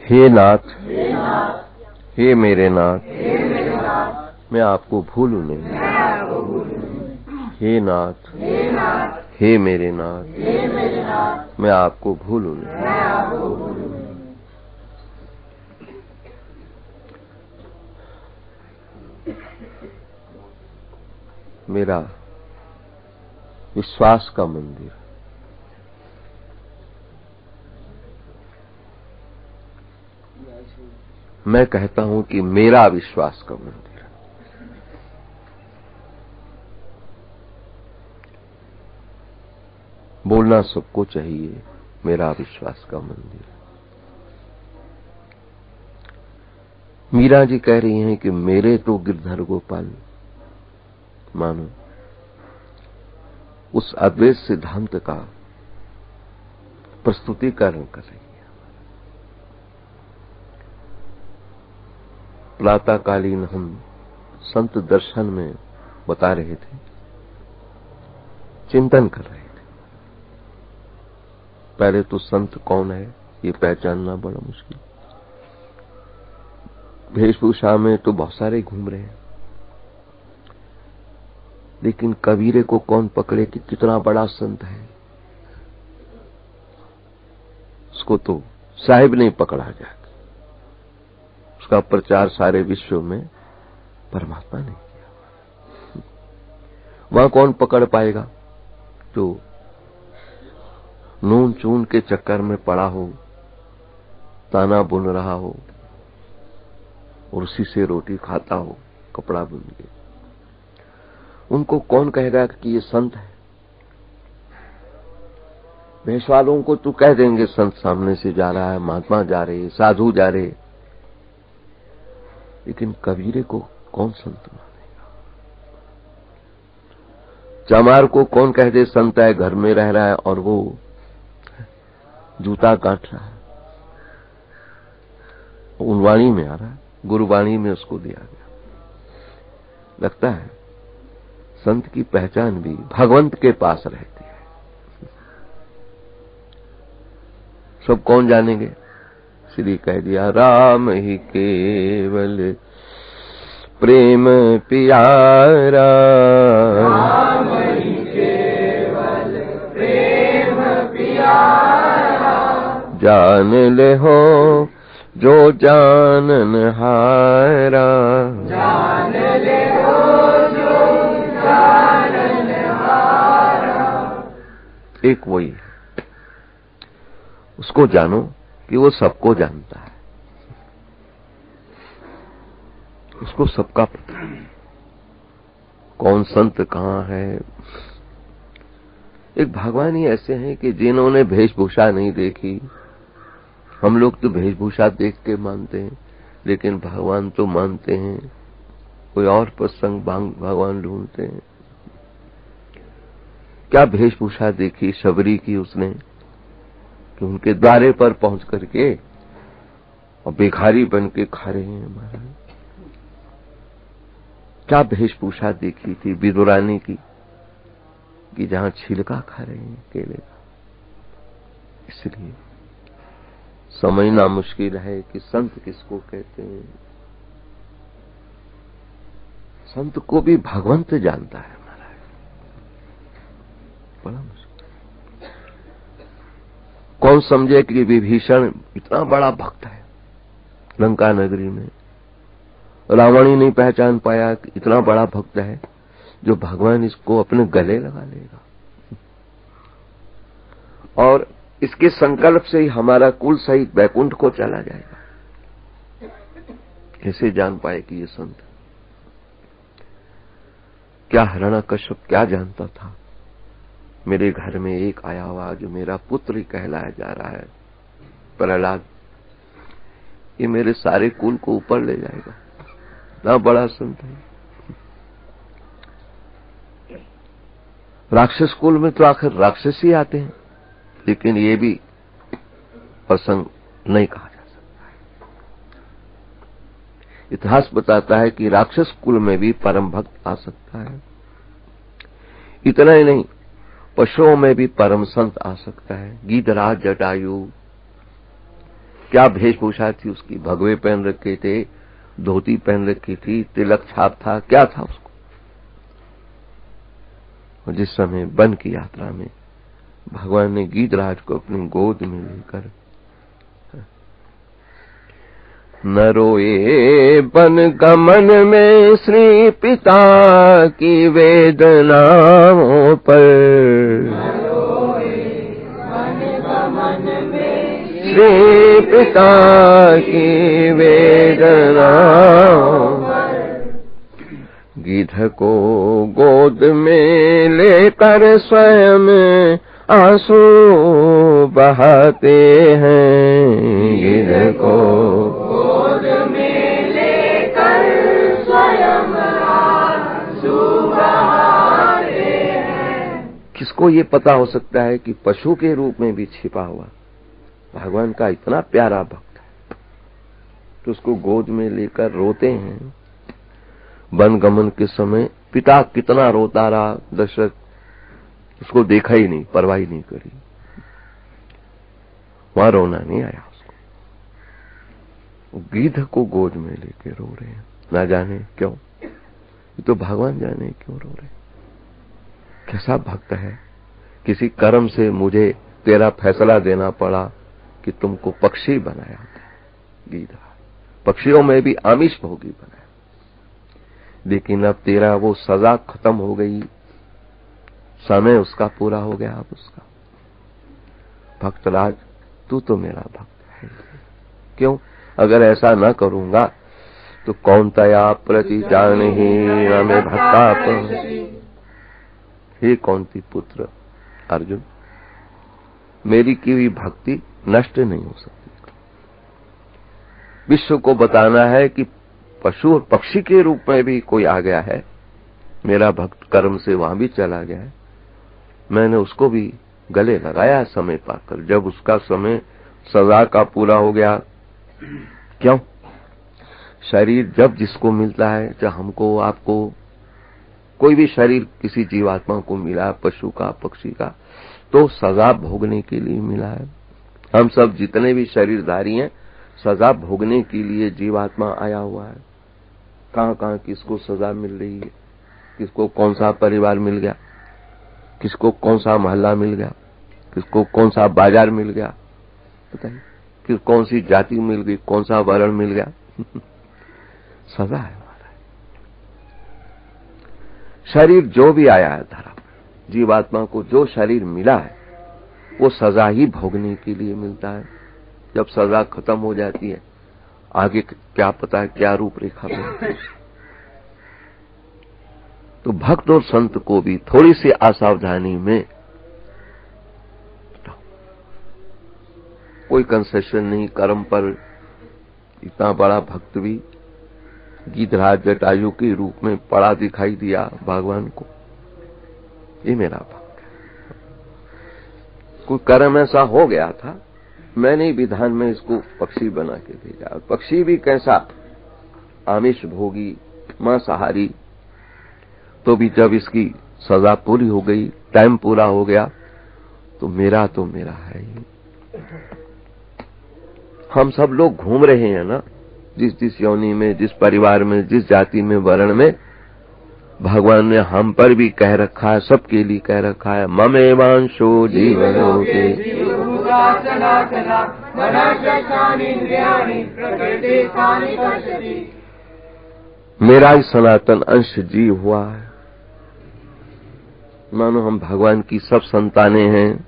हे नाथ, हे मेरे नाथ, मैं आपको भूलूं नहीं। हे नाथ, हे मेरे नाथ, मैं आपको भूलूं नहीं। मेरा विश्वास का मंदिर, मैं कहता हूं कि मेरा विश्वास का मंदिर। बोलना सबको चाहिए, मेरा विश्वास का मंदिर। मीरा जी कह रही हैं कि मेरे तो गिरधर गोपाल मानो उस अद्वैत सिद्धांत का प्रस्तुतिकरण कर रही है। प्रातःकालीन हम संत दर्शन में बता रहे थे, चिंतन कर रहे थे। पहले तो संत कौन है ये पहचानना बड़ा मुश्किल। वेशभूषा में तो बहुत सारे घूम रहे हैं, लेकिन कबीरे को कौन पकड़े कि कितना बड़ा संत है। उसको तो साहिब नहीं पकड़ा जाएगा, उसका प्रचार सारे विश्व में परमात्मा ने किया। वहां कौन पकड़ पाएगा जो नून चून के चक्कर में पड़ा हो, ताना बुन रहा हो और उसी से रोटी खाता हो, कपड़ा बुन के। उनको कौन कहेगा कि ये संत है। भेष वालों को तो कह देंगे संत सामने से जा रहा है, महात्मा जा रहे, साधु जा रहे, लेकिन कबीरे को कौन संत मानेगा। चमार को कौन कह दे संत है, घर में रह रहा है और वो जूता काट रहा है, उनवाणी में आ रहा है, गुरुवाणी में उसको दिया गया। लगता है संत की पहचान भी भगवंत के पास रहती है। सब कौन जानेंगे। श्री कह दिया राम ही केवल प्रेम प्यारा, राम ही केवल प्रेम प्यारा। जान ले हो जो जानन हारा, जान ले हो जो जानन हारा। एक वही है, उसको जानो कि वो सबको जानता है, उसको सबका पता है कौन संत कहां है। एक भगवान ही ऐसे हैं कि जिन्होंने वेशभूषा नहीं देखी। हम लोग तो वेशभूषा देख के मानते हैं, लेकिन भगवान तो मानते हैं, कोई और प्रसंग भगवान ढूंढते हैं। क्या वेशभूषा देखी शबरी की उसने कि उनके द्वारे पर पहुंच करके और भिखारी बन के खा रहे हैं महाराज। क्या वेशभूषा देखी थी विदुरानी की कि जहां छिलका खा रहे हैं केले का। इसलिए समझना मुश्किल है कि संत किसको कहते हैं। संत को भी भगवंत जानता है महाराज, बड़ा मुश्किल। कौन समझे कि विभीषण इतना बड़ा भक्त है, लंका नगरी में रावण ही नहीं पहचान पाया कि इतना बड़ा भक्त है जो भगवान इसको अपने गले लगा लेगा। और इसके संकल्प से ही हमारा कुल सहित वैकुंठ को चला जाएगा। कैसे जान पाए कि ये संत। क्या हिरण्यकश्यप क्या जानता था। मेरे घर में एक आया हुआ जो मेरा पुत्र ही कहलाया जा रहा है, प्रहलाद, ये मेरे सारे कुल को ऊपर ले जाएगा, इतना बड़ा संत है। राक्षस कुल में तो आखिर राक्षस ही आते हैं, लेकिन ये भी प्रसंग नहीं कहा जा सकता है। इतिहास बताता है कि राक्षस कुल में भी परम भक्त आ सकता है। इतना ही नहीं, पशुओं में भी परम संत आ सकता है। गीधराज जटायु क्या वेशभूषा थी उसकी, भगवे पहन रखे थे, धोती पहन रखी थी, तिलक छाप था, क्या था उसको। और जिस समय वन की यात्रा में भगवान ने गीधराज को अपनी गोद में लेकर, न रोए वन गमन में श्री पिता की वेदनाओं पर, श्री पिता की वेदनाओं पर, गिद्ध को गोद में लेकर स्वयं आंसू बहाते हैं, गिद्ध को गोद में लेकर स्वयं आंसू बहाते हैं। किसको ये पता हो सकता है कि पशु के रूप में भी छिपा हुआ भगवान का इतना प्यारा भक्त है, तो उसको गोद में लेकर रोते हैं। वन गमन के समय पिता कितना रोता रहा, दशरथ उसको देखा ही नहीं, परवाह ही नहीं करी, वहां रोना नहीं आया उसको। गिद्ध को गोद में लेके रो रहे हैं, ना जाने क्यों, ये तो भगवान जाने क्यों रो रहे। कैसा भक्त है। किसी कर्म से मुझे तेरा फैसला देना पड़ा कि तुमको पक्षी बनाया था, गिद्ध पक्षियों में भी आमिष भोगी बनाया, लेकिन अब तेरा वो सजा खत्म हो गई, समय उसका पूरा हो गया। अब उसका भक्तराज तू तो मेरा भक्त है, क्यों? अगर ऐसा न करूंगा तो कौन तया प्रति जानहि में भक्ता। हे कौंती पुत्र अर्जुन, मेरी की हुई भक्ति नष्ट नहीं हो सकती। विश्व को बताना है कि पशु और पक्षी के रूप में भी कोई आ गया है, मेरा भक्त कर्म से वहां भी चला गया है, मैंने उसको भी गले लगाया समय पाकर। जब उसका समय सजा का पूरा हो गया, क्यों? शरीर जब जिसको मिलता है, चाहे हमको आपको कोई भी शरीर किसी जीवात्मा को मिला, पशु का पक्षी का, तो सजा भोगने के लिए मिला है। हम सब जितने भी शरीरधारी हैं, सजा भोगने के लिए जीवात्मा आया हुआ है। कहां कहां किसको सजा मिल रही है, किसको कौन सा परिवार मिल गया, किसको कौन सा मोहल्ला मिल गया, किसको कौन सा बाजार मिल गया, बताइए, कि कौन सी जाति मिल गई, कौन सा वर्ण मिल गया। सजा है हमारा। शरीर जो भी आया है धरा, जीवात्मा को जो शरीर मिला है वो सजा ही भोगने के लिए मिलता है। जब सजा खत्म हो जाती है, आगे क्या पता है क्या रूपरेखा बनती है। तो भक्त और संत को भी थोड़ी सी असावधानी में कोई कंसेशन नहीं। कर्म पर इतना बड़ा भक्त भी गिद्धराज जटायु के रूप में पड़ा दिखाई दिया भगवान को, ये मेरा भक्त है। कोई कर्म ऐसा हो गया था, मैंने विधान में इसको पक्षी बना के भेजा। पक्षी भी कैसा आमिष भोगी, मांसाहारी, तो भी जब इसकी सजा पूरी हो गई, टाइम पूरा हो गया, तो मेरा है ही। हम सब लोग घूम रहे हैं ना, जिस जिस योनि में, जिस परिवार में, जिस जाति में, वर्ण में, भगवान ने हम पर भी कह रखा है, सबके लिए कह रखा है, ममेवांशो जीवलोके मेरा ही सनातन अंश जीव हुआ है। मानो हम भगवान की सब संतानें हैं,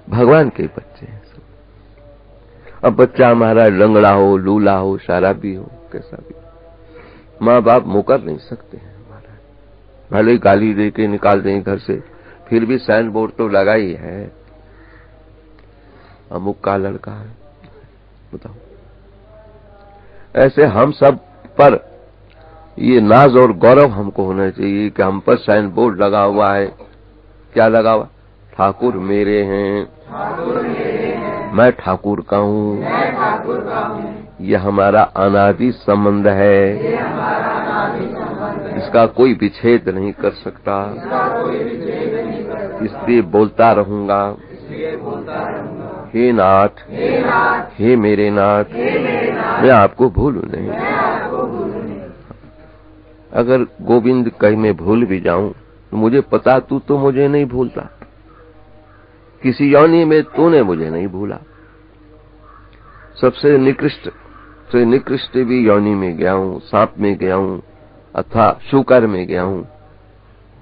भगवान के बच्चे हैं सब। अब बच्चा हमारा लंगड़ा हो, लूला हो, शराबी हो, कैसा भी, माँ बाप मुकर नहीं सकते हैं हमारा। भले गाली दे के निकाल दें घर से, फिर भी साइन बोर्ड तो लगा ही है, अमुक का लड़का है, बताओ। ऐसे हम सब पर ये नाज और गौरव हमको होना चाहिए कि हम पर साइन बोर्ड लगा हुआ है। क्या लगा हुआ? ठाकुर मेरे हैं, मैं ठाकुर का हूँ, ये हमारा अनादि संबंध है, इसका कोई विच्छेद नहीं कर सकता, इसलिए बोलता रहूंगा हे नाथ, हे मेरे नाथ, मैं आपको भूलूं नहीं। अगर गोविंद कहीं मैं भूल भी जाऊं तो मुझे पता तू तो मुझे नहीं भूलता। किसी योनि में तूने मुझे नहीं भूला। सबसे निकृष्ट से निकृष्ट भी योनि में गया हूं, सांप में गया हूं अथवा शुकर में गया हूं।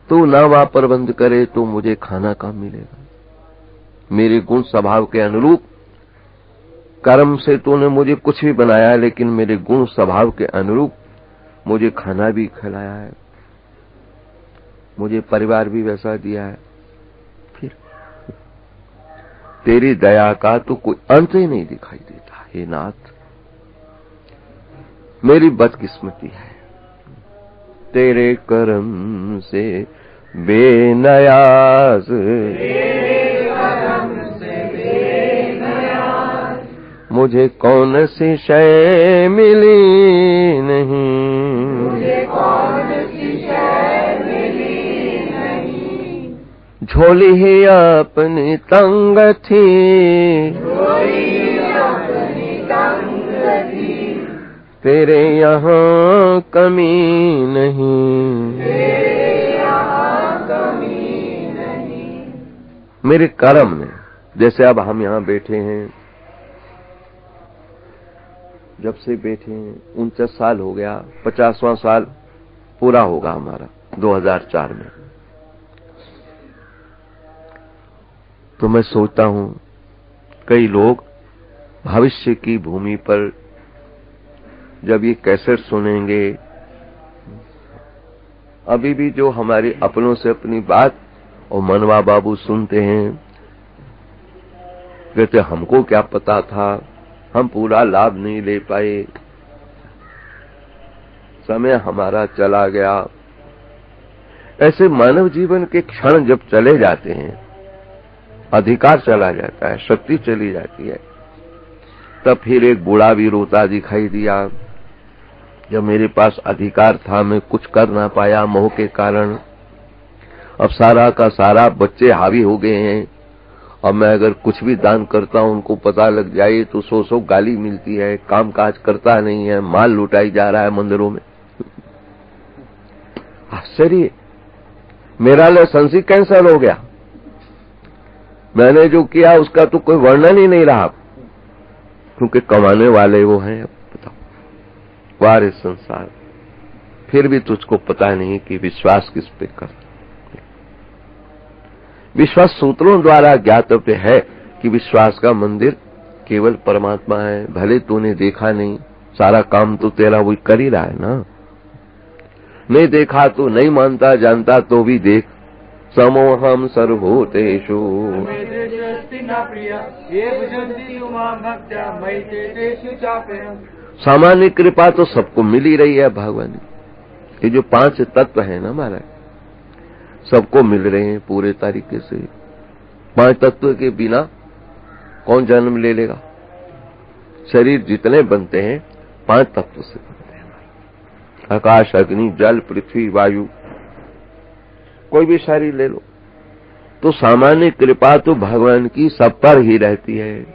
तू ना वहां प्रबंध करे तो मुझे खाना कहां मिलेगा। मेरे गुण स्वभाव के अनुरूप कर्म से तूने मुझे कुछ भी बनाया, लेकिन मेरे गुण स्वभाव के अनुरूप मुझे खाना भी खिलाया है, मुझे परिवार भी वैसा दिया है। फिर तेरी दया का तो कोई अंत ही नहीं दिखाई देता। हे नाथ, मेरी बदकिस्मती है, तेरे करम से बेनयाज, मुझे कौन सी शय मिली नहीं, झोली ही अपनी तंग थी, तेरे यहाँ कमी नहीं, मेरे कर्म में। जैसे अब हम यहाँ बैठे हैं, जब से बैठे हैं 49 साल हो गया, 50वां साल पूरा होगा हमारा 2004 में। तो मैं सोचता हूं कई लोग भविष्य की भूमि पर जब ये कैसेट सुनेंगे, अभी भी जो हमारे अपनों से अपनी बात और मनवा बाबू सुनते हैं, कहते हमको क्या पता था, हम पूरा लाभ नहीं ले पाए, समय हमारा चला गया। ऐसे मानव जीवन के क्षण जब चले जाते हैं, अधिकार चला जाता है, शक्ति चली जाती है, तब फिर एक बूढ़ा भी रोता दिखाई दिया, जब मेरे पास अधिकार था मैं कुछ कर ना पाया मोह के कारण। अब सारा का सारा बच्चे हावी हो गए हैं, अब मैं अगर कुछ भी दान करता हूं उनको पता लग जाए तो 100 गाली मिलती है, काम काज करता नहीं है, माल लुटाई जा रहा है मंदिरों में। आश्चर्य, मेरा लाइसेंस ही कैंसिल हो गया। मैंने जो किया उसका तो कोई वर्णन ही नहीं रहा, क्योंकि कमाने वाले वो हैं। अब बताओ, वारे संसार, फिर भी तुझको पता नहीं कि विश्वास किस पे कर। विश्वास सूत्रों द्वारा ज्ञातव्य है कि विश्वास का मंदिर केवल परमात्मा है। भले तूने देखा नहीं, सारा काम तो तेरा वही कर ही रहा है ना। नहीं देखा तो नहीं मानता, जानता तो भी देख। समोहम सर्वभूतेषु सामान्य कृपा तो सबको मिल ही रही है भगवान। ये जो 5 तत्व है ना महाराज, सबको मिल रहे हैं पूरे तरीके से। 5 तत्व के बिना कौन जन्म ले लेगा। शरीर जितने बनते हैं 5 तत्व से बनते हैं। आकाश, अग्नि, जल, पृथ्वी, वायु, कोई भी शरीर ले लो। तो सामान्य कृपा तो भगवान की सब पर ही रहती है।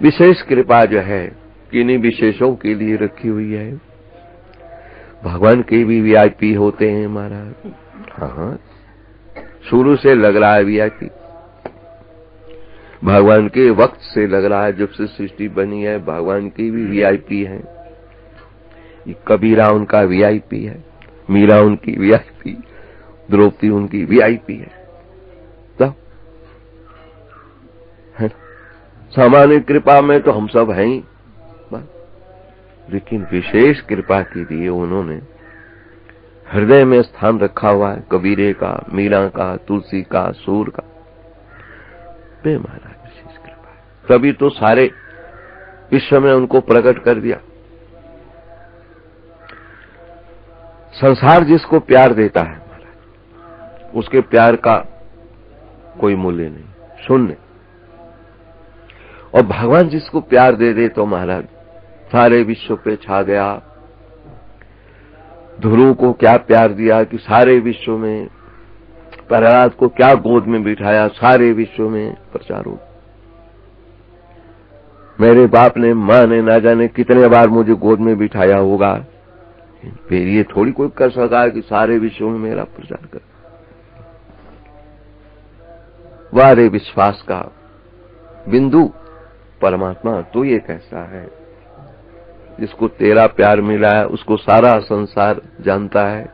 विशेष कृपा जो है किन्हीं विशेषों के लिए रखी हुई है। भगवान के भी वीआईपी होते हैं महाराज। हाँ, शुरू से लग रहा है वीआईपी। भगवान के वक्त से लग रहा है, जब से सृष्टि बनी है भगवान की भी वीआईपी है। ये कबीरा उनका वीआईपी है, मीरा उनकी वीआईपी, द्रौपदी उनकी वीआईपी है। तब है सामान्य कृपा में तो हम सब हैं ही, लेकिन विशेष कृपा के लिए उन्होंने हृदय में स्थान रखा हुआ है। कबीरे का, मीरा का, तुलसी का, सूर का। बे महाराज विशेष कृपा है, तभी तो सारे विश्व में उनको प्रकट कर दिया। संसार जिसको प्यार देता है महाराज, उसके प्यार का कोई मूल्य नहीं, शून्य। और भगवान जिसको प्यार दे दे तो महाराज सारे विश्व पे छा गया। ध्रुव को क्या प्यार दिया कि सारे विश्व में, प्रहलाद को क्या गोद में बिठाया, सारे विश्व में प्रचार हो। मेरे बाप ने माँ ने ना जाने कितने बार मुझे गोद में बिठाया होगा, फिर ये थोड़ी कोई कर सका कि सारे विश्व में मेरा प्रचार कर। वारे विश्वास का बिंदु परमात्मा तो ये कैसा है, जिसको तेरा प्यार मिला है उसको सारा संसार जानता है,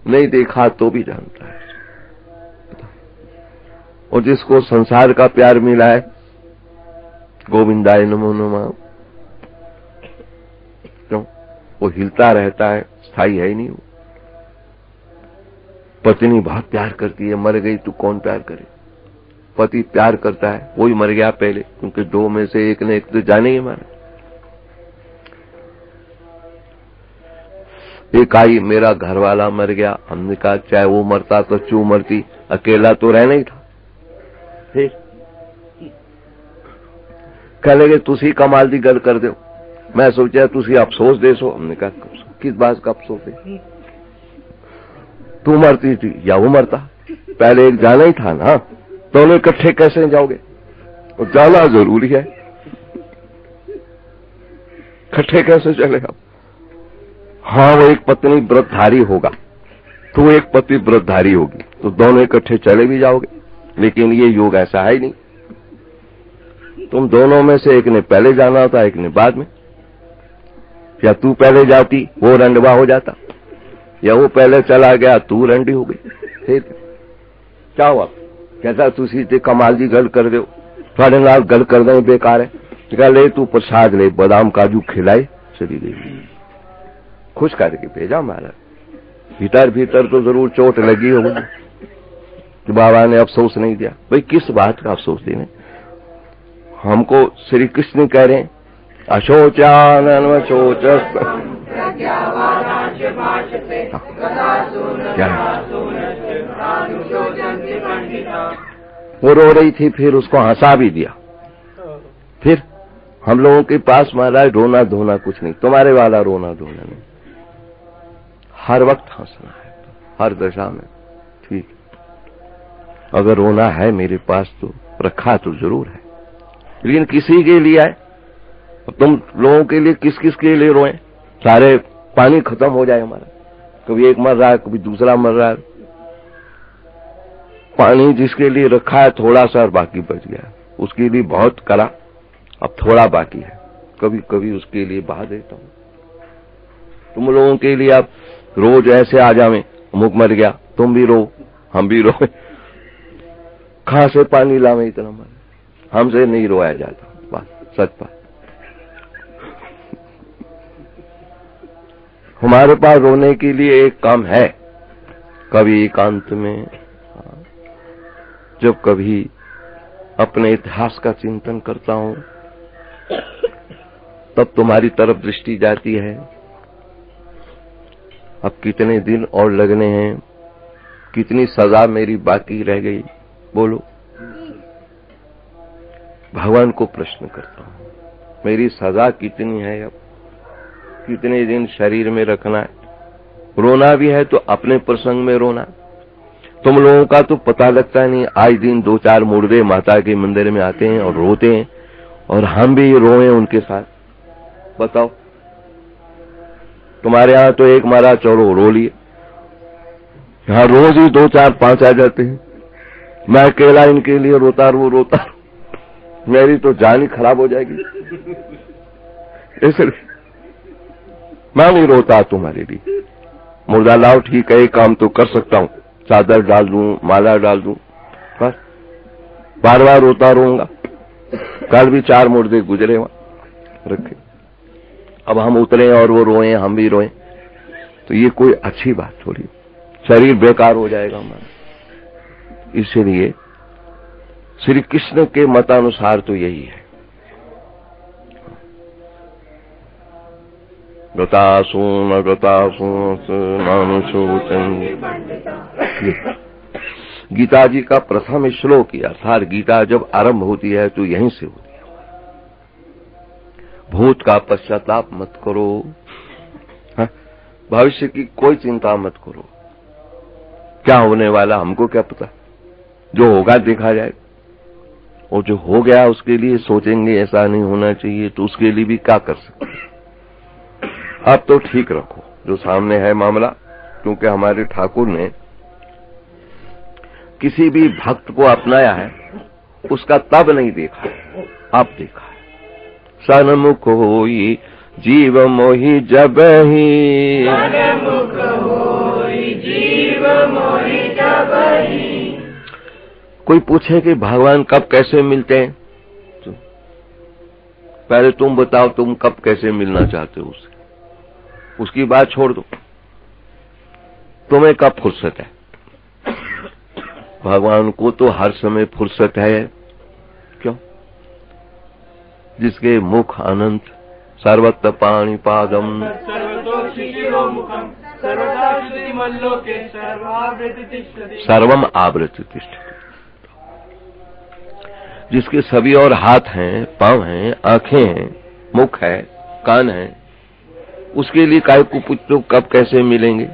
नहीं देखा तो भी जानता है। और जिसको संसार का प्यार मिला है, गोविंदाय नमो नमः, क्यों वो हिलता रहता है, स्थायी है ही नहीं। वो पत्नी बहुत प्यार करती है, मर गई तो कौन प्यार करे। पति प्यार करता है, वही मर गया पहले, क्योंकि दो में से एक ने एक तो जाने ही मारा। एक आई मेरा घर वाला मर गया, हमने कहा चाहे वो मरता तो चू मरती, अकेला तो रहना ही था। फिर कह लगे तुसी कमाल दी गल कर दो, मैं सोचा तुसी अफसोस दे सो। हमने कहा किस बात का अफसोस है, तू मरती थी या वो मरता, पहले एक जाना ही था ना, दोनों इकट्ठे कैसे जाओगे, और जाना जरूरी है, इकट्ठे कैसे चलेगा। हाँ वो एक पत्नी व्रतधारी होगा, तो एक पति व्रतधारी होगी, तो दोनों इकट्ठे चले भी जाओगे, लेकिन ये योग ऐसा है ही नहीं। तुम दोनों में से एक ने पहले जाना होता, एक ने बाद में। या तू पहले जाती वो रंडवा हो जाता, या वो पहले चला गया तू रंडी हो गई। फिर क्या हुआ, कहता तुसी ते कमाल दी गल कर दो, थोड़े नाल गल कर दे बेकार है। कहा ले तू प्रसाद ले, बादाम काजू खिलाए, चली गई। खुश करके भेजा महाराज। भीतर भीतर तो जरूर चोट लगी होगी कि बाबा ने अफसोस नहीं दिया। भाई किस बात का अफसोस देने, हमको श्री कृष्ण कह रहे हैं अशोचानन शोच। क्या वो रो रही थी, फिर उसको हंसा भी दिया। फिर हम लोगों के पास महाराज रोना धोना कुछ नहीं, तुम्हारे वाला रोना धोना नहीं, हर वक्त हंसना है, हर दशा में। ठीक, अगर रोना है मेरे पास तो रखा तो जरूर है, लेकिन किसी के लिए है। तुम लोगों के लिए किस किस के लिए रोए, सारे पानी खत्म हो जाए हमारा, कभी एक मर रहा है कभी दूसरा मर रहा है। पानी जिसके लिए रखा है थोड़ा सा और बाकी बच गया, उसके लिए बहुत करा, अब थोड़ा बाकी है, कभी कभी उसके लिए बहा देता हूं। तुम लोगों के लिए अब रोज ऐसे आ जावे, अमुक मर गया तुम भी रो हम भी रोए, कहां से पानी लावे इतना मर, हमसे नहीं रोया जाता। बात सच बात, हमारे पास रोने के लिए एक काम है। कभी एकांत में, जब कभी अपने इतिहास का चिंतन करता हूं, तब तुम्हारी तरफ दृष्टि जाती है। अब कितने दिन और लगने हैं, कितनी सजा मेरी बाकी रह गई, बोलो। भगवान को प्रश्न करता हूं, मेरी सजा कितनी है, अब कितने दिन शरीर में रखना है। रोना भी है तो अपने प्रसंग में रोना। तुम लोगों का तो पता लगता नहीं, आज दिन दो चार मुर्दे माता के मंदिर में आते हैं और रोते हैं, और हम भी रोए उनके साथ। बताओ, तुम्हारे यहां तो एक मारा चलो रो लिए, यहां रोज ही दो चार पांच आ जाते हैं। मैं अकेला इनके लिए रोता रोता मेरी तो जान ही खराब हो जाएगी, इसलिए मैं नहीं रोता तुम्हारे लिए। मुर्दा लाओ, ठीक है, एक काम तो कर सकता हूं, चादर डाल दूं, माला डाल दूं, बस बार बार रोता रहूंगा। कल भी 4 मुर्दे गुजरे वहां रखे, अब हम उतरे और वो रोए हम भी रोए, तो ये कोई अच्छी बात थोड़ी, शरीर बेकार हो जाएगा हमारा। इसलिए श्री कृष्ण के मतानुसार तो यही है। गतासून गीता जी का प्रथम श्लोक ही, अर्थात गीता जब आरंभ होती है तो यहीं से होती है। भूत का पश्चाताप मत करो, भविष्य की कोई चिंता मत करो, क्या होने वाला हमको क्या पता, जो होगा देखा जाए। और जो हो गया उसके लिए सोचेंगे ऐसा नहीं होना चाहिए, तो उसके लिए भी क्या कर सकते हैं। आप तो ठीक रखो जो सामने है मामला, क्योंकि हमारे ठाकुर ने किसी भी भक्त को अपनाया है उसका तब नहीं देखा, अब देखा है। सन्मुख होई जीव मोहि जब ही, सन्मुख होई जीव मोहि जब ही। कोई पूछे कि भगवान कब कैसे मिलते हैं, तो पहले तुम बताओ तुम कब कैसे मिलना चाहते हो उससे, उसकी बात छोड़ दो। तुम्हें कब फुर्सत है? भगवान को तो हर समय फुर्सत है। क्यों? जिसके मुख अनंत, सर्वत्र पाणिपादम सर्वम आवृत तिष्ठति, जिसके सभी और हाथ हैं, पांव हैं, आंखें हैं, मुख है, कान है, उसके लिए काय को पूछो कब कैसे मिलेंगे।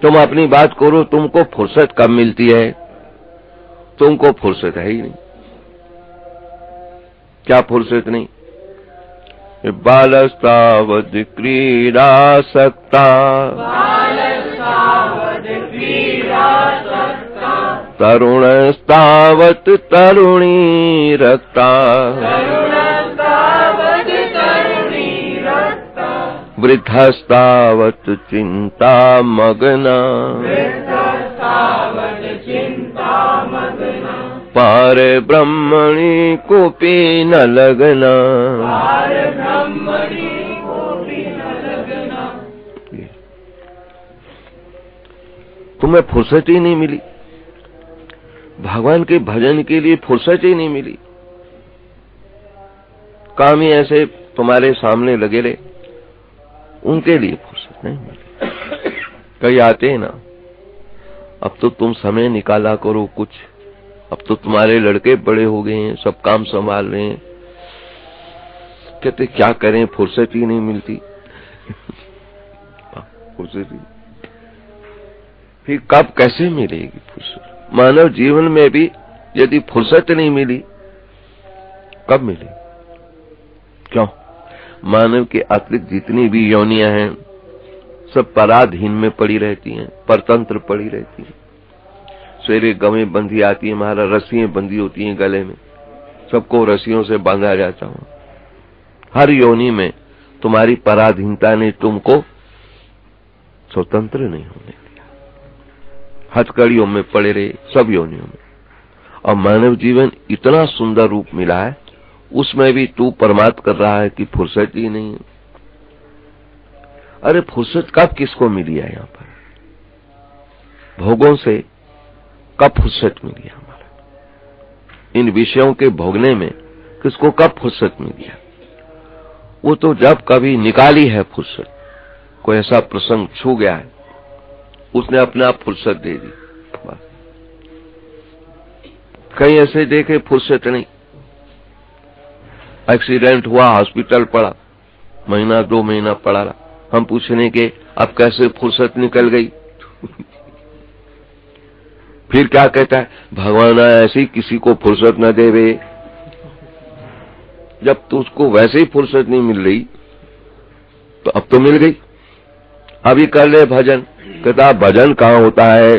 तुम अपनी बात करो, तुमको फुर्सत कब मिलती है? तुमको फुर्सत है ही नहीं। क्या फुर्सत नहीं? बालस्तावद क्रीडासक्ता, तरुणस्तावत् तरुणी रक्ता, वृद्धस्तावत् चिंता मग्ना, पार ब्रह्मणि कोपी न लगना। तुम्हें फुर्सत ही नहीं मिली, भगवान के भजन के लिए फुर्सत ही नहीं मिली। काम ही ऐसे तुम्हारे सामने लगे रहे, उनके लिए फुर्सत नहीं मिली। कई आते हैं ना, अब तो तुम समय निकाला करो कुछ, अब तो तुम्हारे लड़के बड़े हो गए हैं, सब काम संभाल रहे हैं, कहते क्या करें फुर्सत ही नहीं मिलती। फुर्सत ही फिर कब कैसे मिलेगी फुर्सत? मानव जीवन में भी यदि फुर्सत नहीं मिली कब मिलेगी? क्यों? मानव के अतिरिक्त जितनी भी योनियां हैं सब पराधीन में पड़ी रहती हैं, परतंत्र पड़ी रहती हैं। सवेरे गवें बंधी आती है, महाराज रस्सियां बंधी होती हैं गले में, सबको रस्सियों से बांधा जाता हूं। हर योनि में तुम्हारी पराधीनता ने तुमको स्वतंत्र नहीं होने दिया, हथकड़ियों में पड़े रहे सब योनियों में। और मानव जीवन इतना सुंदर रूप मिला है, उसमें भी तू परमार्थ कर रहा है कि फुर्सत ही नहीं है। अरे फुर्सत कब किसको मिली है? यहां पर भोगों से कब फुर्सत मिली है? हमारा इन विषयों के भोगने में किसको कब फुर्सत मिली है? वो तो जब कभी निकाली है फुर्सत, कोई ऐसा प्रसंग छू गया है, उसने अपने आप फुर्सत दे दी। कहीं ऐसे देखे फुर्सत नहीं, एक्सीडेंट हुआ, हॉस्पिटल पड़ा, महीना 2 महीना पड़ा रहा, हम पूछने के अब कैसे फुर्सत निकल गई? फिर क्या कहता है, भगवान ऐसी किसी को फुर्सत न देवे। जब तो उसको वैसे ही फुर्सत नहीं मिल रही तो अब तो मिल गई, अभी कर ले भजन। कहता भजन कहाँ होता है?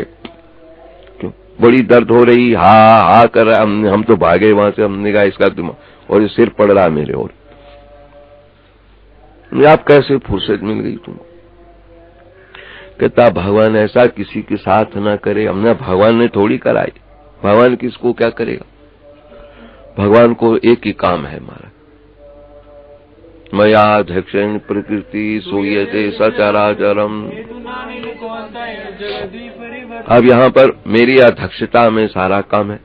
क्यों? बड़ी दर्द हो रही, हा कर रहा, हम तो भागे वहां से, हमने कहा इसका दिमाग और ये सिर पड़ रहा मेरे, और आप कैसे फुर्सत मिल गई तुमको? कहता भगवान ऐसा किसी के साथ ना करे, हमने भगवान ने थोड़ी कराई, भगवान किसको क्या करेगा? भगवान को एक ही काम है हमारा, मया अध्यक्षेण प्रकृति सूयते सचराचरम। अब यहाँ पर मेरी अध्यक्षता में सारा काम है,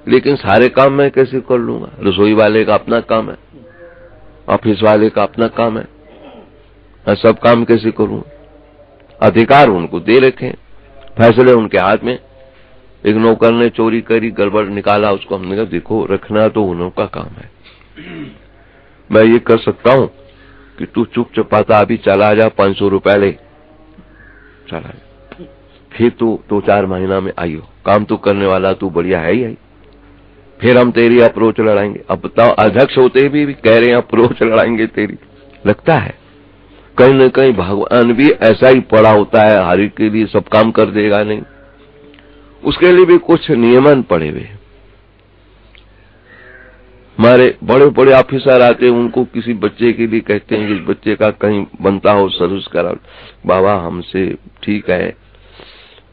लेकिन सारे काम मैं कैसे कर लूंगा? रसोई वाले का अपना काम है, ऑफिस वाले का अपना काम है, मैं सब काम कैसे करूंगा? अधिकार उनको दे रखे, फैसले उनके हाथ में। एक नौकर ने चोरी करी, गड़बड़ निकाला, उसको हमने कहा देखो रखना तो उनका काम है, मैं ये कर सकता हूं कि तू चुप चपाता अभी चला जा, 500 रुपए ले चला जा, फिर तू 2-4 महीना में आइयो, काम तू करने वाला, तू बढ़िया है ही। फिर हम तेरी अप्रोच लड़ाएंगे। अब बताओ, अध्यक्ष होते भी कह रहे हैं अप्रोच लड़ाएंगे तेरी। लगता है कहीं न कहीं भगवान भी ऐसा ही पड़ा होता है, हरि के लिए सब काम कर देगा नहीं, उसके लिए भी कुछ नियमन पड़े हुए। हमारे बड़े बड़े ऑफिसर आते हैं, उनको किसी बच्चे के लिए कहते हैं कि इस बच्चे का कहीं बनता हो सर्विस करा। बाबा हमसे ठीक है,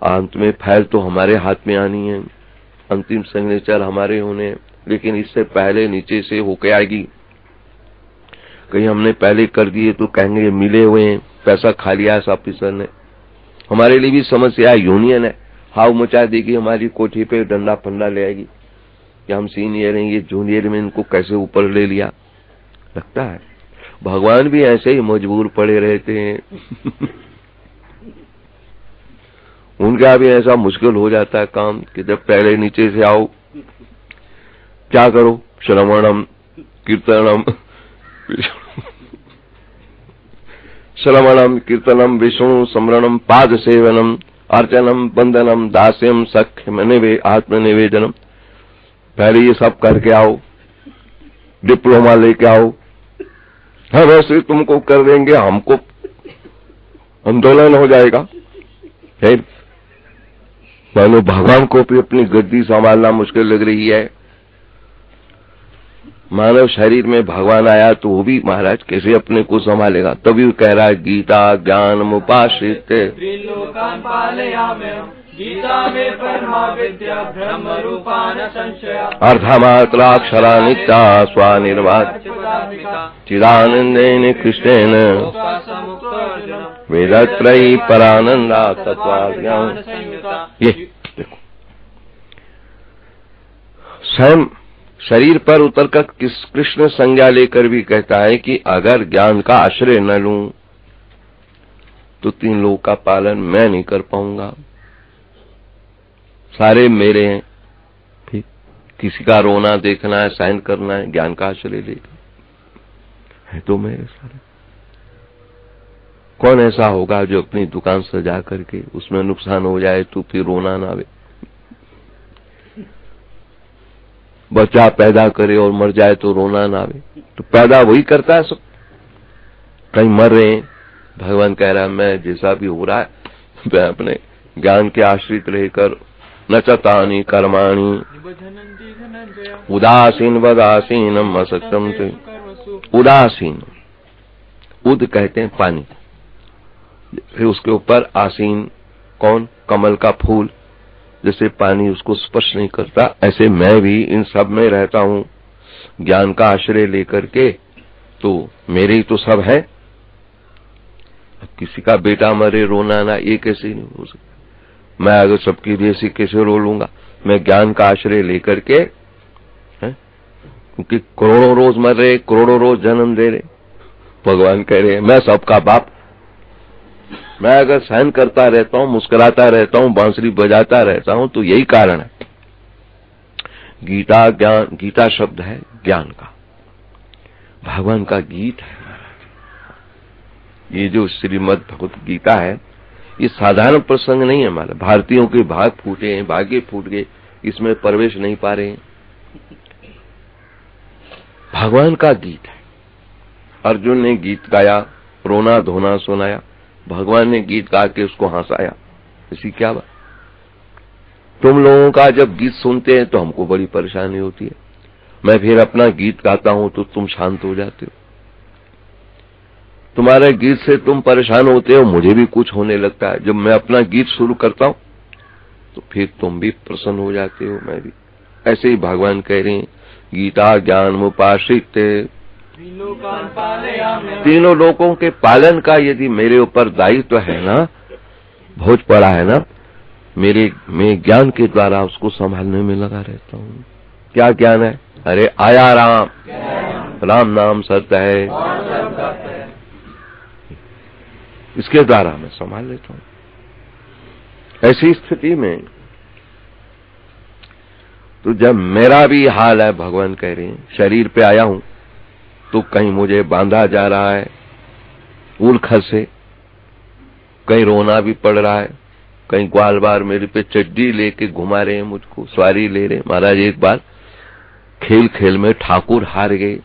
अंत में फाइल तो हमारे हाथ में आनी है, अंतिम सिग्नेचर हमारे होने, लेकिन इससे पहले नीचे से होके आएगी। कहीं हमने पहले कर दिए तो कहेंगे मिले हुए हैं, पैसा खा लिया इस ऑफिसर ने। हमारे लिए भी समस्या है, यूनियन है, हाव मचा देगी, हमारी कोठी पे डंडा फंडा ले आएगी कि हम सीनियर हैं, ये जूनियर में इनको कैसे ऊपर ले लिया। लगता है भगवान भी ऐसे ही मजबूर पड़े रहते हैं। उनका भी ऐसा मुश्किल हो जाता है काम कि जब पहले नीचे से आओ, क्या करो, श्रवणम कीर्तनम श्रवणम कीर्तनम विष्णु स्मरणम पाद सेवनम अर्चनम वंदनम दास्यम सख्यम आत्मनिवेदनम। पहले ये सब करके आओ, डिप्लोमा लेके आओ, हम ऐसे तुमको कर देंगे, हमको आंदोलन हो जाएगा। फिर मानो भगवान को भी अपनी गद्दी संभालना मुश्किल लग रही है। मानव शरीर में भगवान आया तो वो भी महाराज कैसे अपने को संभालेगा। तभी वो कह रहा है गीता ज्ञान मुपाश्रित गीता में परमा विद्या ब्रह्म रूपान संशया अर्धमात्राक्षरा नित्या स्वानिर्वाच चिदानंदेन कृष्णेन वेदत्रयी परानंदा तत्त्वज्ञान। ये देखो स्वयं शरीर पर उतरकर कृष्ण संज्ञा लेकर भी कहता है कि अगर ज्ञान का आश्रय न लूं तो 3 लोगों का पालन मैं नहीं कर पाऊंगा, सारे मेरे हैं। फिर किसी का रोना देखना है, सहन करना है, ज्ञान का आश्रय लेकर है तो मेरे सारे। कौन ऐसा होगा जो अपनी दुकान सजा करके उसमें नुकसान हो जाए तो फिर रोना ना आवे, बच्चा पैदा करे और मर जाए तो रोना ना आवे। तो पैदा वही करता है सब, कहीं मर रहे हैं, भगवान कह रहा है मैं जैसा भी हो रहा है मैं अपने ज्ञान के आश्रित रहकर नचतानि कर्माणि उदासीन वदासीनम असक्तम से। उदासीन, उद कहते हैं पानी, फिर उसके ऊपर आसीन कौन, कमल का फूल, जैसे पानी उसको स्पर्श नहीं करता, ऐसे मैं भी इन सब में रहता हूं ज्ञान का आश्रय लेकर के। तो मेरे ही तो सब है, किसी का बेटा मरे रोना ना, ये कैसे नहीं हो सकता। मैं अगर सबके लिए ऐसे कैसे रो लूंगा, मैं ज्ञान का आश्रय लेकर के, क्योंकि करोड़ों रोज मर रहे, करोड़ों रोज जन्म दे रहे। भगवान कह रहे हैं मैं सबका बाप, मैं अगर सहन करता रहता हूं, मुस्कुराता रहता हूं, बांसुरी बजाता रहता हूं तो यही कारण है। गीता ज्ञान, गीता शब्द है ज्ञान का, भगवान का गीत है। ये जो श्रीमद् भगवत गीता है ये साधारण प्रसंग नहीं है। हमारे भारतीयों के भाग फूटे हैं, भाग्य फूट गए, इसमें प्रवेश नहीं पा रहे हैं। भगवान का गीत है। अर्जुन ने गीत गाया, रोना धोना सुनाया, भगवान ने गीत गा के उसको हंसाया। इसी क्या बात। तुम लोगों का जब गीत सुनते हैं तो हमको बड़ी परेशानी होती है, मैं फिर अपना गीत गाता हूं तो तुम शांत हो जाते हो। तुम्हारे गीत से तुम परेशान होते हो, मुझे भी कुछ होने लगता है। जब मैं अपना गीत शुरू करता हूं तो फिर तुम भी प्रसन्न हो जाते हो, मैं भी। ऐसे ही भगवान कह रहे हैं गीता ज्ञान मुपाश्रित, तीनों लोगों के पालन का यदि मेरे ऊपर दायित्व है ना, बोझ पड़ा है ना, मैं ज्ञान के द्वारा उसको संभालने में लगा रहता हूँ। क्या ज्ञान है? अरे आया राम, राम नाम सत्य है, इसके द्वारा मैं संभाल लेता हूँ। ऐसी स्थिति में तो जब मेरा भी हाल है, भगवान कह रहे हैं शरीर पे आया हूं तो कहीं मुझे बांधा जा रहा है ऊल खसे, कहीं रोना भी पड़ रहा है, कहीं ग्वाल बार मेरे पे चड्डी लेके घुमा रहे हैं, मुझको सवारी ले रहे हैं। महाराज एक बार खेल खेल में ठाकुर हार गए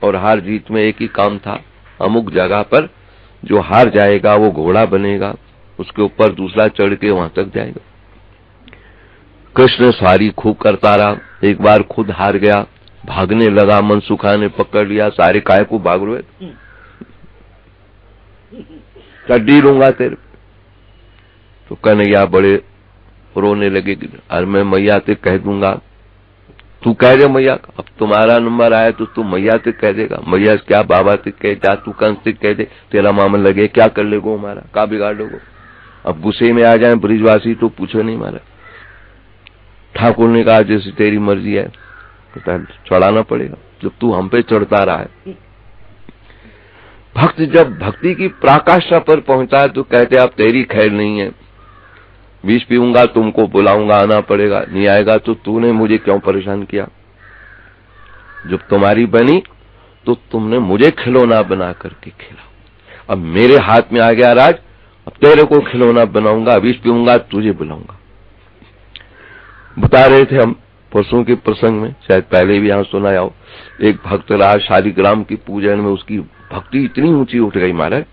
और हार जीत में एक ही काम था, अमुक जगह पर जो हार जाएगा वो घोड़ा बनेगा, उसके ऊपर दूसरा चढ़ के वहां तक जाएगा। कृष्ण सवारी खूब करता रहा, एक बार खुद हार गया, भागने लगा, मनसुखा ने पकड़ लिया, सारे काय को भाग रहे, चड्डी लूंगा तेरे। तो कन्हैया बड़े रोने लगे, अरे मैं मैया से कह दूंगा, तू कह दे मैया, अब तुम्हारा नंबर आया तो तू मैया से कह देगा, मैया क्या बाबा से कह, जा तू कंस से कह दे, तेरा मामन लगे, क्या कर लेगो हमारा, क्या बिगाड़ लोगो। अब गुस्से में आ जाए ब्रिजवासी तो पूछो नहीं मारा। ठाकुर ने कहा जैसे तेरी मर्जी है, चढ़ाना पड़ेगा जब तू हम पे चढ़ता रहा है। भक्त जब भक्ति की पराकाष्ठा पर पहुंचा है तो कहते अब तेरी खैर नहीं है, विष पीऊंगा, तुमको बुलाऊंगा, आना पड़ेगा, नहीं आएगा तो तूने मुझे क्यों परेशान किया। जब तुम्हारी बनी तो तुमने मुझे खिलौना बना करके खिला, अब मेरे हाथ में आ गया राज, अब तेरे को खिलौना बनाऊंगा, विष पीऊंगा, तुझे बुलाऊंगा। बता रहे थे हम परसों के प्रसंग में, शायद पहले भी यहां सुनाया हो, एक भक्त राज शालिग्राम की पूजन में उसकी भक्ति इतनी ऊंची उठ गई महाराज,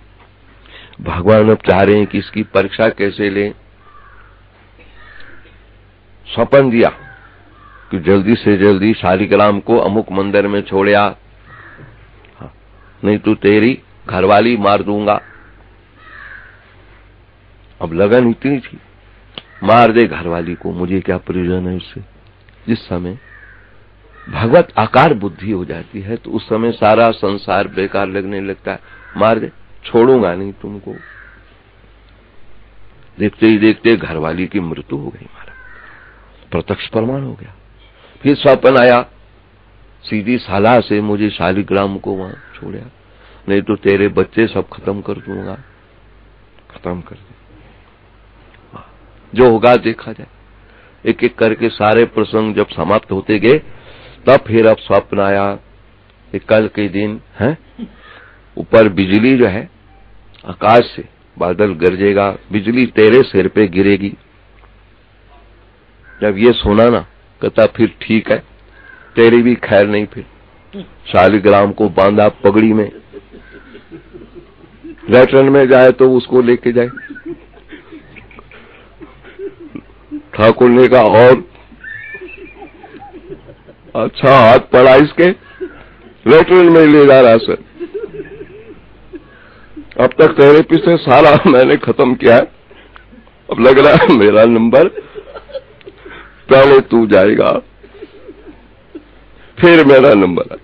भगवान अब चाह रहे हैं कि इसकी परीक्षा कैसे लें। सपन दिया कि जल्दी से जल्दी शालिग्राम को अमुक मंदिर में छोड़या, नहीं तो तेरी घरवाली मार दूंगा। अब लगन इतनी थी, मार दे घरवाली को, मुझे क्या प्रयोजन है उससे। जिस समय भगवत आकार बुद्धि हो जाती है तो उस समय सारा संसार बेकार लगने लगता है, मार दे, छोड़ूंगा नहीं तुमको। देखते ही देखते घरवाली की मृत्यु हो गई, मारा प्रत्यक्ष प्रमाण हो गया। फिर स्वप्न आया, सीधी साला से मुझे शालिग्राम को वहां छोड़ा, नहीं तो तेरे बच्चे सब खत्म कर दूंगा। खत्म कर दे, जो होगा देखा जाए। एक एक करके सारे प्रसंग जब समाप्त होते गए तब फिर अब स्वप्न आया कि कल के दिन है ऊपर बिजली जो है आकाश से बादल गरजेगा, बिजली तेरे सिर पे गिरेगी। जब ये सुना ना, कहता फिर ठीक है, तेरी भी खैर नहीं। फिर शालिग्राम को बांधा पगड़ी में, लैट्रिन में जाए तो उसको लेके जाए। ठाकुर ने कहा और अच्छा हाथ पड़ा इसके, लैट्रिन में ले जा रहा सर, अब तक तेरे पीछे सारा मैंने खत्म किया है, अब लग रहा है मेरा नंबर, पहले तू जाएगा फिर मेरा नंबर है।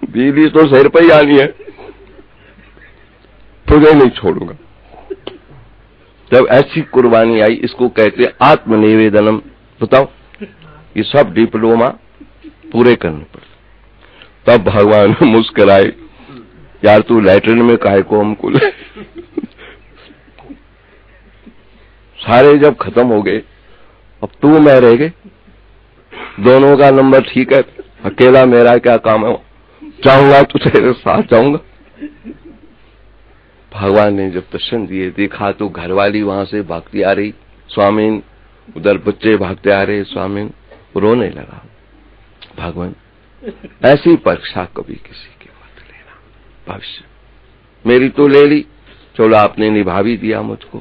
बिजली तो सिर पर ही आनी है, तुझे नहीं छोड़ूंगा। जब ऐसी कुर्बानी आई, इसको कहते आत्मनिवेदनम। बताओ, ये सब डिप्लोमा पूरे करने पड़ते। तब भगवान मुस्कुराए, यार तू लैट्रिन में काहे को हमको ले। सारे जब खत्म हो गए, अब तू मैं रह गए, दोनों का नंबर ठीक है, अकेला मेरा क्या काम है, चाहूंगा तो तेरे साथ जाऊंगा। भगवान ने जब दर्शन दिए, देखा तो घरवाली वहां से भागती आ रही, स्वामीन, उधर बच्चे भागते आ रहे, स्वामीन, रोने लगा। भगवान ऐसी परीक्षा कभी किसी की मत लेना। भविष्य मेरी तो ले ली, चलो आपने निभा भी दिया मुझको,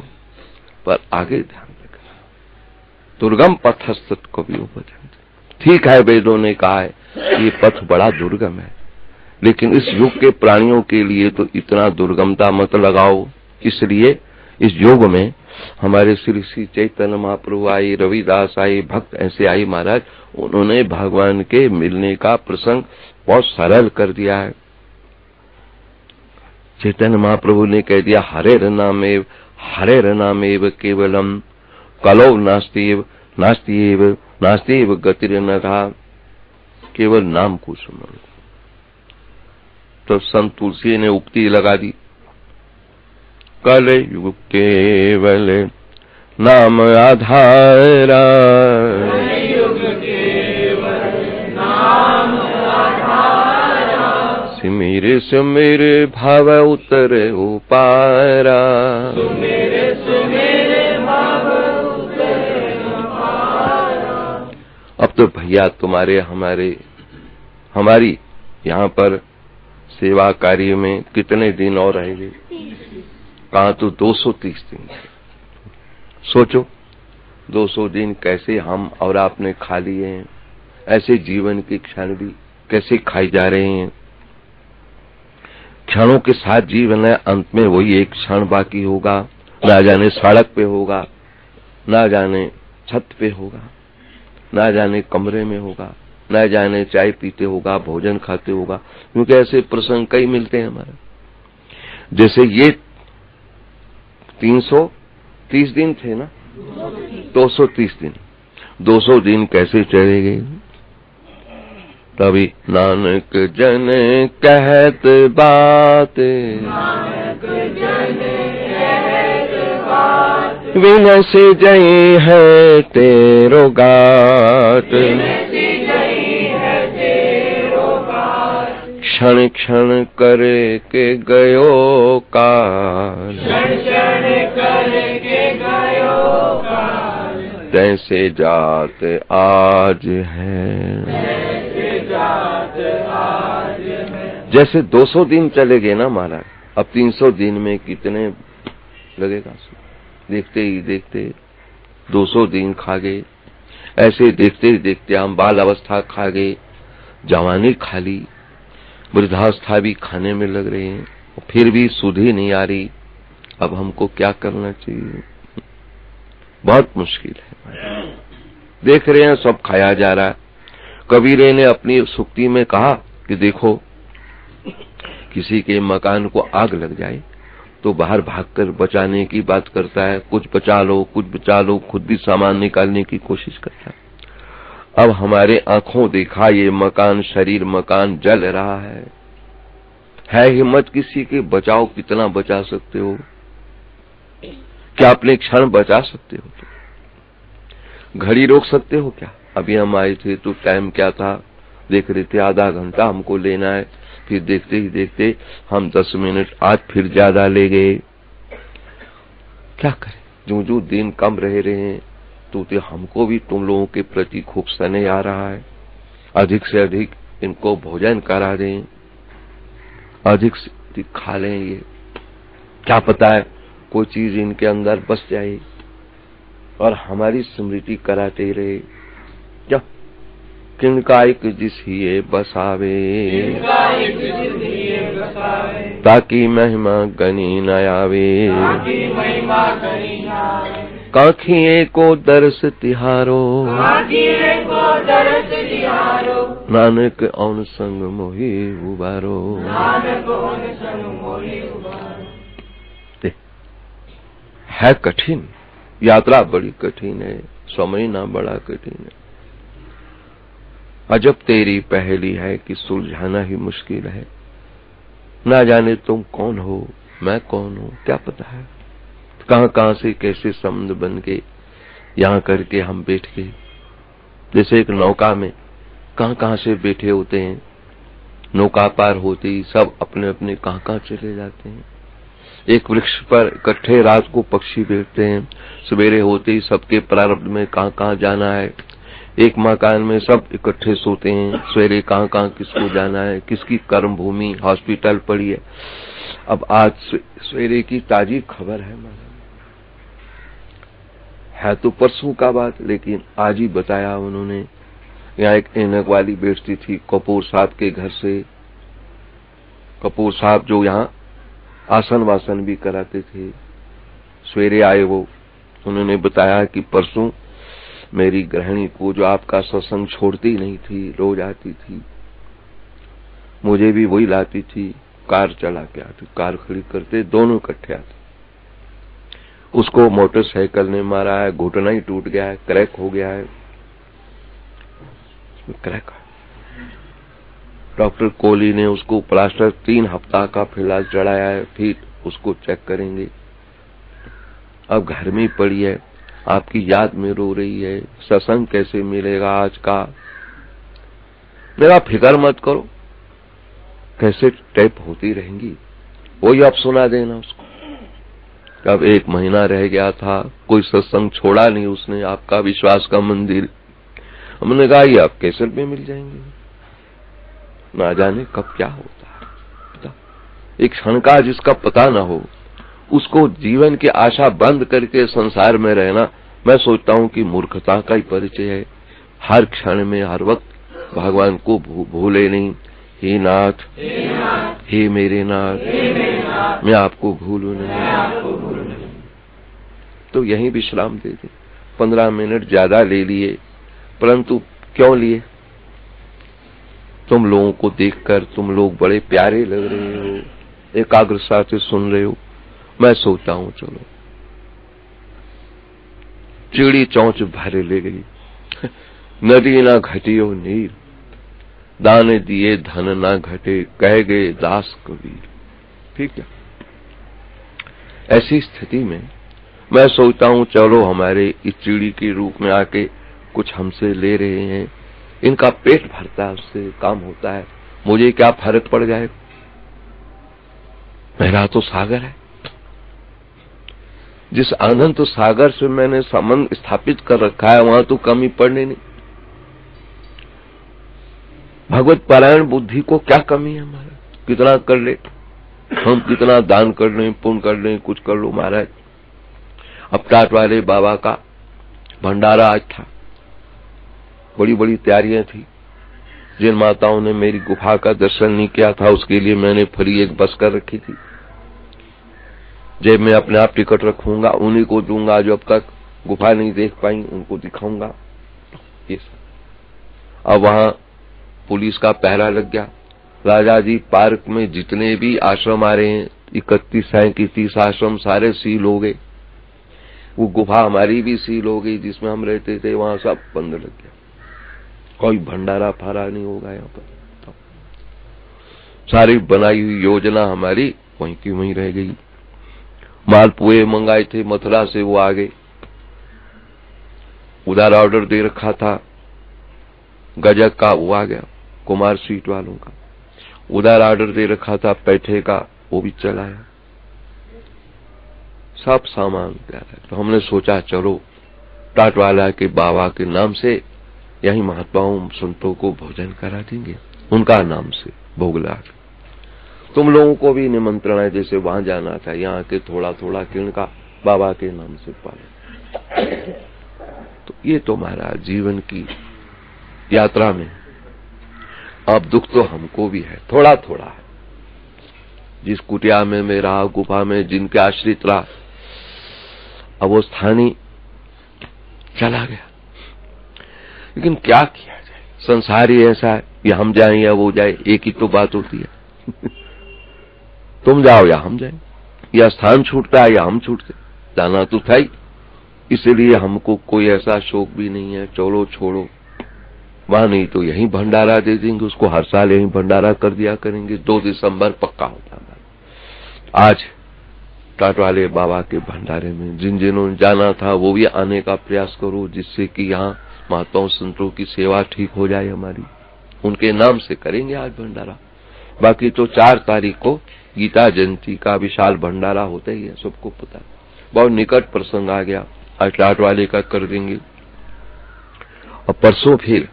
पर आगे ध्यान रखना, दुर्गम पथस्तत कभी उपजन्ति। ठीक है, वेदों ने कहा है ये पथ बड़ा दुर्गम है, लेकिन इस युग के प्राणियों के लिए तो इतना दुर्गमता मत लगाओ। इसलिए इस युग में हमारे श्री श्री चैतन्य महाप्रभु आई, रविदास आई, भक्त ऐसे आई महाराज, उन्होंने भगवान के मिलने का प्रसंग बहुत सरल कर दिया है। चैतन्य महाप्रभु ने कह दिया, हरेर नामेव केवलम कलौ नास्तिव नास्तिव नास्तिव गतिर्नथा। केवल नाम को सुनो। तो संत तुलसी ने उक्ति लगा दी, कलयुग केवल नाम आधारा, सिमिर सुमिर भाव उतर उपारा। अब तो भैया तुम्हारे हमारी यहाँ पर सेवा कार्य में कितने दिन और रहेंगे? कहा तो 230 दिन। सोचो 200 दिन कैसे हम और आपने खा लिए हैं। ऐसे जीवन के क्षण भी कैसे खाई जा रहे हैं। क्षणों के साथ जीवन है, अंत में वही एक क्षण बाकी होगा। ना जाने सड़क पे होगा, ना जाने छत पे होगा, ना जाने कमरे में होगा, ना जाने चाय पीते होगा, भोजन खाते होगा। क्योंकि ऐसे प्रसंग कई मिलते हैं हमारे। जैसे ये 330 दिन थे ना, 230 दिन, 200 दिन कैसे चले गए। तभी नानक जन कहत बात, विनस जई है तेरो गाट, क्षण क्षण करे के गयो काल, तैसे जात आज है। जैसे 200 दिन चले गए ना महाराज, अब 300 दिन में कितने लगेगा। देखते ही देखते 200 दिन खा गए। ऐसे देखते ही देखते हम बाल अवस्था खा गए, जवानी खा ली, वृद्धावस्था भी खाने में लग रहे हैं, फिर भी सुध ही नहीं आ रही। अब हमको क्या करना चाहिए? बहुत मुश्किल है। देख रहे हैं सब खाया जा रहा है। कबीर ने अपनी सुक्ति में कहा कि देखो, किसी के मकान को आग लग जाए तो बाहर भागकर बचाने की बात करता है, कुछ बचा लो कुछ बचा लो, खुद भी सामान निकालने की कोशिश करता है। अब हमारे आंखों देखा ये मकान, शरीर मकान जल रहा है हिम्मत किसी के? बचाओ, कितना बचा सकते हो? क्या अपने क्षण बचा सकते हो? घड़ी रोक सकते हो क्या? अभी हम आए थे तो टाइम क्या था, देख रहे थे आधा घंटा हमको लेना है, फिर देखते ही देखते हम 10 मिनट आज फिर ज्यादा ले गए। क्या करें? जो दिन कम रह रहे हैं तो हमको भी तुम लोगों के प्रति खूब स्नेह आ रहा है। अधिक से अधिक इनको भोजन करा दें, अधिक से अधिक खा लें। ये क्या पता है कोई चीज इनके अंदर बस जाए और हमारी स्मृति कराते रहे। क्या किनकाइक जिस ही बसावे, ताकि महिमा गनी न आवे। काखिए को दर्श तिहारो, नानक औन संग मोहि उबारो। है कठिन यात्रा, बड़ी कठिन है, समय ना बड़ा कठिन है। अजब तेरी पहेली है कि सुलझाना ही मुश्किल है। ना जाने तुम कौन हो, मैं कौन हूं, क्या पता है कहां से कैसे संबंध बन के यहां करके हम बैठ गए। जैसे एक नौका में कहां से बैठे होते हैं, नौका पार होते ही सब अपने अपने कहां चले जाते हैं। एक वृक्ष पर इकट्ठे रात को पक्षी बैठते हैं, सवेरे होते ही सबके प्रारब्ध में कहां जाना है। एक मकान में सब इकट्ठे सोते हैं, सवेरे कहां किसको जाना है, किसकी कर्म भूमि हॉस्पिटल पड़ी है। अब आज सवेरे की ताजी खबर है तो परसों का बात, लेकिन आज ही बताया उन्होंने। यहाँ एक ऐनक वाली बैठती थी कपूर साहब के घर से। कपूर साहब जो यहाँ आसन वासन भी कराते थे, सवेरे आए वो, उन्होंने बताया कि परसों मेरी गृहिणी को जो आपका सत्संग छोड़ती नहीं थी, रोज आती थी, मुझे भी वही लाती थी, कार चला के आती, कार खड़ी करते दोनों इकट्ठे आते। उसको मोटरसाइकिल ने मारा है, घुटना ही टूट गया है, क्रैक हो गया है, क्रैक। डॉक्टर कोहली ने उसको प्लास्टर 3 हफ्ता का फिलहाल चढ़ाया है, फिर उसको चेक करेंगे। अब घर में पड़ी है, आपकी याद में रो रही है, सत्संग कैसे मिलेगा आज का। मेरा फिक्र मत करो, कैसे टैप होती रहेंगी, वही आप सुना देना उसको। अब 1 महीना रह गया था, कोई सत्संग छोड़ा नहीं उसने, आपका विश्वास का मंदिर हमने कहा ये आप कैसेट में मिल जाएंगे, ना जाने कब क्या होता है पता। एक क्षण का जिसका पता ना हो उसको जीवन की आशा बंद करके संसार में रहना, मैं सोचता हूं कि मूर्खता का ही परिचय है। हर क्षण में हर वक्त भगवान को भूले नहीं। हे नाथ, हे मेरे नाथ, मैं आपको भूलूं नहीं। तो यहीं विश्राम दे दे। 15 मिनट ज्यादा ले लिए, परंतु क्यों लिए? तुम लोगों को देखकर तुम लोग बड़े प्यारे लग रहे हो, एकाग्रता से सुन रहे हो। मैं सोचता हूं चलो चिड़ी चौंच भरे ले गई। नदी ना घटियो नीर, दाने दिए धन ना घटे, कह गए दास कबीर। ठीक है, ऐसी स्थिति में मैं सोचता हूं चलो हमारे इस चिड़ी के रूप में आके कुछ हमसे ले रहे हैं, इनका पेट भरता है, उससे काम होता है, मुझे क्या फर्क पड़ जाए, मेरा तो सागर है। जिस अनंत सागर से मैंने संबंध स्थापित कर रखा है वहां तो कमी पड़ने नहीं। भगवत पारायण बुद्धि को क्या कमी है हमारा? कितना कर ले हम, कितना दान कर लें, पुण्य कर लें, कुछ कर लो महाराज। अब टाट वाले बाबा का भंडारा आज था, बड़ी बड़ी तैयारियां थी। जिन माताओं ने मेरी गुफा का दर्शन नहीं किया था उसके लिए मैंने फ्री एक बस कर रखी थी। जब मैं अपने आप टिकट रखूंगा, उन्हीं को दूंगा जो अब तक गुफा नहीं देख पाई, उनको दिखाऊंगा। ये सब अब वहां पुलिस का पहरा लग गया। राजा जी पार्क में जितने भी आश्रम आ रहे हैं, 31-30 आश्रम सारे सील हो गए। वो गुफा हमारी भी सील हो गई जिसमें हम रहते थे, वहां सब बंद लग गया। कोई भंडारा फारा नहीं होगा यहाँ पर। सारी बनाई हुई योजना हमारी वहीं की वहीं रह गई। मालपुए मंगाए थे मथुरा से, वो आ गए। उधर ऑर्डर दे रखा था गजक का, वो आ गया कुमार स्वीट वालों का। उधर ऑर्डर दे रखा था पैठे का, वो भी चला आया। सब सामान तैयार है। तो हमने सोचा चलो टाटवाला के बाबा के नाम से यही महात्माओं संतों को भोजन करा देंगे, उनका नाम से भोग ला। तुम लोगों को भी निमंत्रण है, जैसे वहां जाना था, यहाँ के थोड़ा थोड़ा किरण का बाबा के नाम से पालन। तो ये तो महाराज जीवन की यात्रा में अब दुख तो हमको भी है, थोड़ा थोड़ा है। जिस कुटिया में मैं रहा, गुफा में जिनके आश्रित रहा, अब वो स्थानीय चला गया। लेकिन क्या किया जाए, संसार ही ऐसा है, या हम जाएं या वो जाए, एक ही तो बात होती है। तुम जाओ या हम जाएं, या स्थान छूटता है या हम छूटते, जाना तो था ही। इसलिए हमको कोई ऐसा शौक भी नहीं है चलो छोड़ो वहां, नहीं तो यहीं भंडारा दे देंगे उसको, हर साल यहीं भंडारा कर दिया करेंगे। 2 दिसंबर पक्का होता है। आज टाटवाले बाबा के भंडारे में जिन जिन्होंने जाना था वो भी आने का प्रयास करो, जिससे कि यहाँ महात्माओं संतों की सेवा ठीक हो जाए हमारी। उनके नाम से करेंगे आज भंडारा। बाकी तो 4 तारीख को गीता जयंती का विशाल भंडारा होता ही है, सबको पता है। बहुत निकट प्रसंग आ गया, आज टाटवाले का कर देंगे और परसों फिर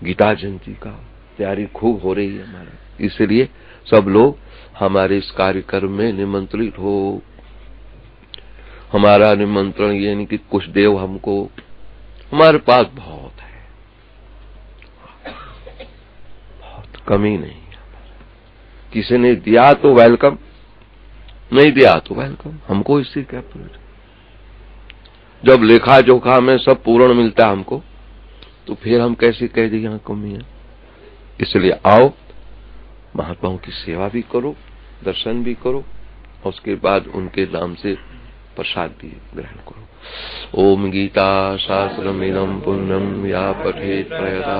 गीता जयंती का तैयारी खूब हो रही है हमारा। इसलिए सब लोग हमारे इस कार्यक्रम में निमंत्रित हो। हमारा निमंत्रण ये नहीं कि कुछ देव हमको, हमारे पास बहुत है, बहुत कमी नहीं है। किसी ने दिया तो वेलकम, नहीं दिया तो वेलकम, हमको इससे क्या प्रयोजन। जब लेखा जोखा में सब पूर्ण मिलता है हमको, तो फिर हम कैसे कह दें यहाँ कमी है। इसलिए आओ, महात्माओं की सेवा भी करो, दर्शन भी करो, और उसके बाद उनके नाम से प्रसाद भी ग्रहण करो। ओम गीता शास्त्रमिदं पुण्यं या पठेत् प्रयता